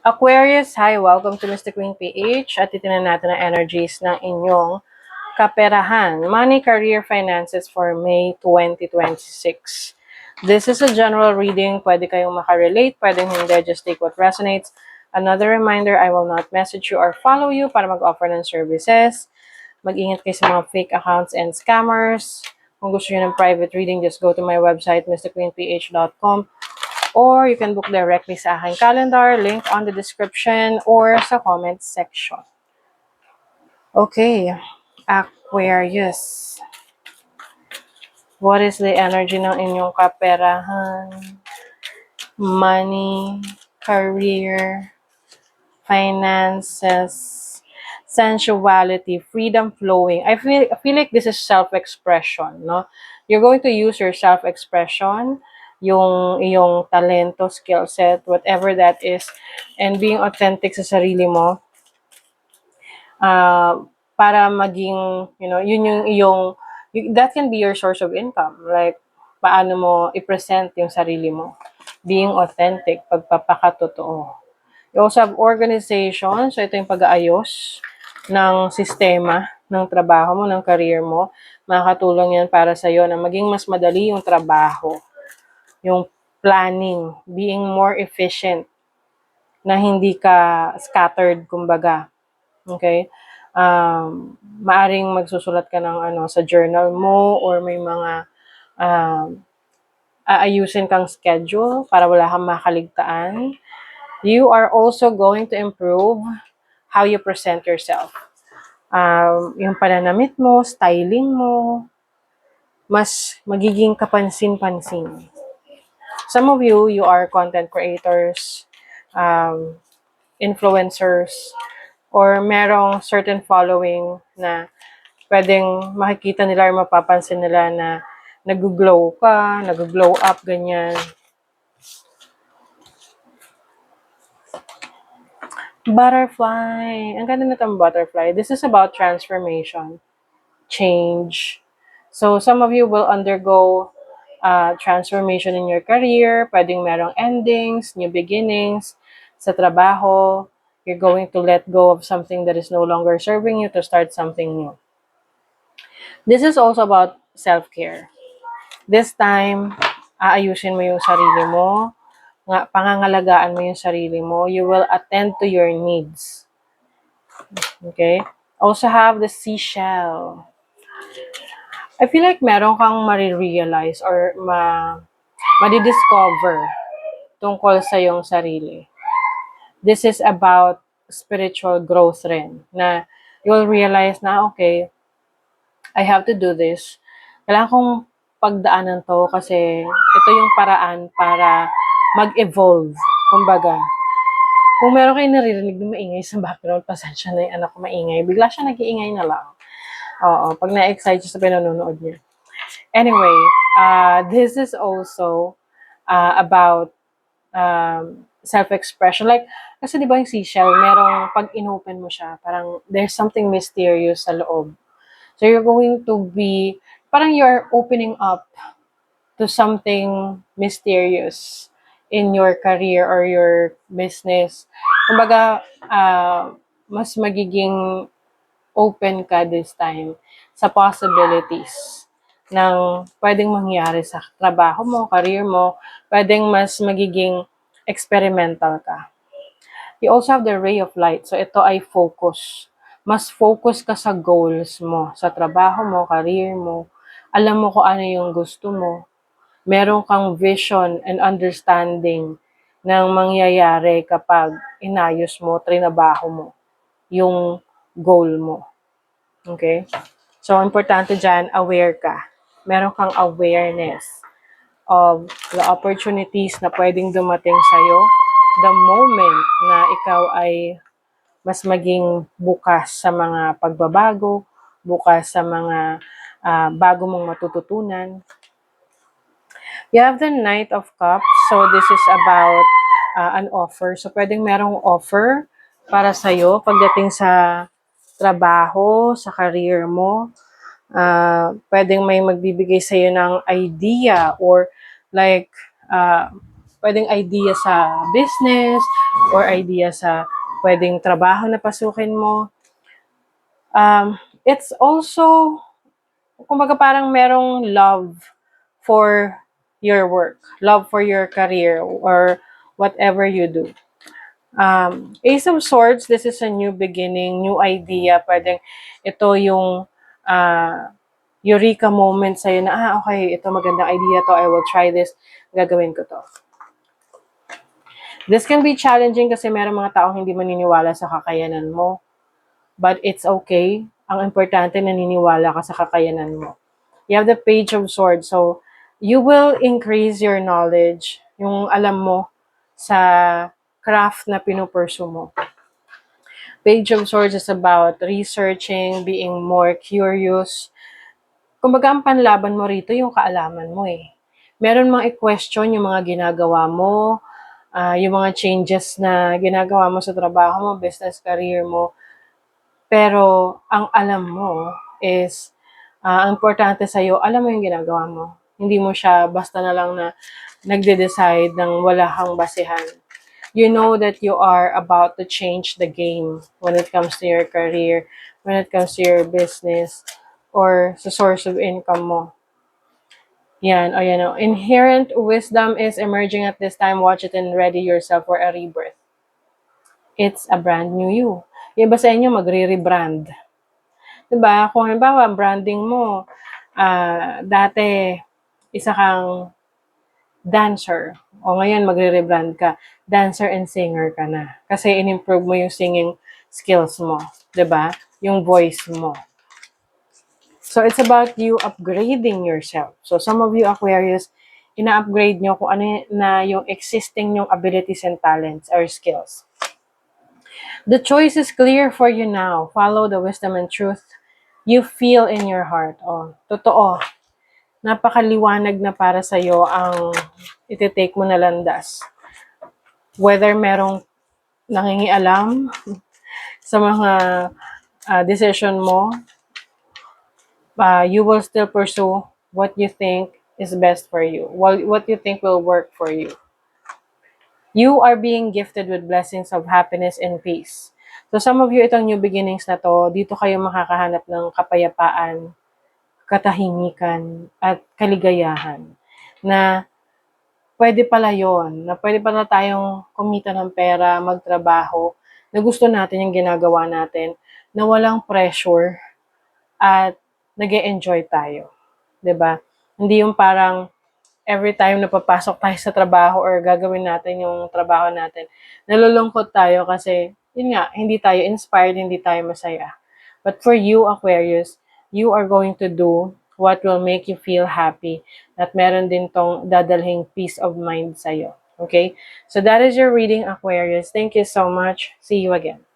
Aquarius, hi! Welcome to Mr. Queen PH at titignan natin ang energies ng inyong kaperahan. Money, career, finances for May 2026. This is a general reading. Pwede kayong makarelate, pwede hindi. Just take what resonates. Another reminder, I will not message you or follow you para mag-offer ng services. Mag-ingat kayo sa mga fake accounts and scammers. Kung gusto nyo ng private reading, just go to my website, mrqueenph.com. Or you can book directly sa aking calendar, link on the description or sa comment section. Okay, Aquarius. What is the energy ng inyong kaperahan? Money, career, finances, sensuality, freedom flowing. I feel like this is self-expression, no? You're going to use your self-expression, yung iyong talento, skill set, whatever that is, and being authentic sa sarili mo, para maging, yun yung iyong, that can be your source of income. Like, paano mo i-present yung sarili mo. Being authentic, pagpapakatotoo. You also have organization. So, ito yung pag-aayos ng sistema, ng trabaho mo, ng career mo. Makakatulong yan para sa'yo na maging mas madali yung trabaho. Yung planning, being more efficient, na hindi ka scattered, kumbaga. Okay? Maaring magsusulat ka ng sa journal mo or may mga aayusin kang schedule para wala kang makaligtaan. You are also going to improve how you present yourself. Yung pananamit mo, styling mo, mas magiging kapansin-pansin. Some of you are content creators, influencers, or merong certain following na pwedeng makikita nila or mapapansin nila na nag-glow ka, nag-glow up, ganyan. Butterfly. Ang ganda na itong butterfly. This is about transformation, change. So, some of you will undergo transformation in your career. Pwedeng merong endings, new beginnings. Sa trabaho, you're going to let go of something that is no longer serving you to start something new. This is also about self-care. This time, aayusin mo yung sarili mo, pangangalagaan mo yung sarili mo. You will attend to your needs. Okay? Also have the seashell. I feel like meron kang marirealize or madidiscover tungkol sa iyong sarili. This is about spiritual growth rin. Na you'll realize na, okay, I have to do this. Kailangan kong pagdaanan to kasi ito yung paraan para mag-evolve. Kumbaga, kung meron kayo naririnig na maingay sa background, pasensya na yung anak ko maingay. Bigla siya nag-iingay na lang. Oo, pag na-excite siya sa pinanonood niya. Anyway, this is also about self-expression. Like, kasi di ba yung seashell, merong pag inopen mo siya, parang there's something mysterious sa loob. So you're going to be, parang you're opening up to something mysterious in your career or your business. Kumbaga, mas magiging open ka this time sa possibilities ng pwedeng mangyari sa trabaho mo, career mo, pwedeng mas magiging experimental ka. You also have the ray of light. So ito ay focus. Mas focus ka sa goals mo, sa trabaho mo, career mo. Alam mo kung ano yung gusto mo. Meron kang vision and understanding ng mangyayari kapag inayos mo, trinabaho mo yung goal mo. Okay? So, importante dyan, aware ka. Meron kang awareness of the opportunities na pwedeng dumating sa'yo the moment na ikaw ay mas maging bukas sa mga pagbabago, bukas sa mga bago mong matututunan. You have the Knight of Cups. So, this is about an offer. So, pwedeng merong offer para sa'yo pagdating sa trabaho, sa career mo. Pwedeng may magbibigay sa'yo ng idea or like, pwedeng idea sa business, or idea sa pwedeng trabaho na pasukin mo. It's also, kumbaga parang merong love for your work, love for your career, or whatever you do. Ace of Swords, this is a new beginning, new idea. Pwedeng ito yung eureka moment sa'yo na, okay, ito magandang idea to, I will try this, gagawin ko to. This can be challenging kasi meron mga taong hindi maniniwala sa kakayanan mo. But it's okay. Ang importante, naniniwala ka sa kakayanan mo. You have the Page of Swords. So, you will increase your knowledge, yung alam mo sa craft na pinupursue mo. Page of Swords is about researching, being more curious. Kumbaga, ang panlaban mo rito, yung kaalaman mo eh. Meron mga i-question yung mga ginagawa mo, yung mga changes na ginagawa mo sa trabaho mo, business career mo. Pero, ang alam mo is, ang importante sa'yo, alam mo yung ginagawa mo. Hindi mo siya basta na lang na nagde-decide ng wala kang basehan. You know that you are about to change the game when it comes to your career, when it comes to your business, or sa source of income mo. Yan, o yan o. Inherent wisdom is emerging at this time. Watch it and ready yourself for a rebirth. It's a brand new you. Yung iba sa inyo, magre-rebrand. Diba? Kung halimbawa, branding mo, dati, isa kang dancer. O ngayon, magre-rebrand ka. Dancer and singer ka na. Kasi in-improve mo yung singing skills mo. Diba? Yung voice mo. So, it's about you upgrading yourself. So, some of you Aquarius, ina-upgrade nyo kung ano na yung existing yung abilities and talents or skills. The choice is clear for you now. Follow the wisdom and truth you feel in your heart. Oh, totoo. Napakaliwanag na para sa'yo ang iti-take mo na landas. Whether merong nangingialam sa mga decision mo, you will still pursue what you think is best for you, what you think will work for you. You are being gifted with blessings of happiness and peace. So some of you, itong new beginnings na to, dito kayo makakahanap ng kapayapaan, katahimikan, at kaligayahan. Na pwede pala yon, na pwede pala tayong kumita ng pera, magtrabaho, na gusto natin yung ginagawa natin, na walang pressure, at nag-e-enjoy tayo. 'Di ba? Hindi yung parang every time na papasok tayo sa trabaho or gagawin natin yung trabaho natin, nalulungkot tayo kasi, yun nga, hindi tayo inspired, hindi tayo masaya. But for you, Aquarius, you are going to do what will make you feel happy at meron din tong dadalhing peace of mind sa'yo. Okay? So that is your reading, Aquarius. Thank you so much. See you again.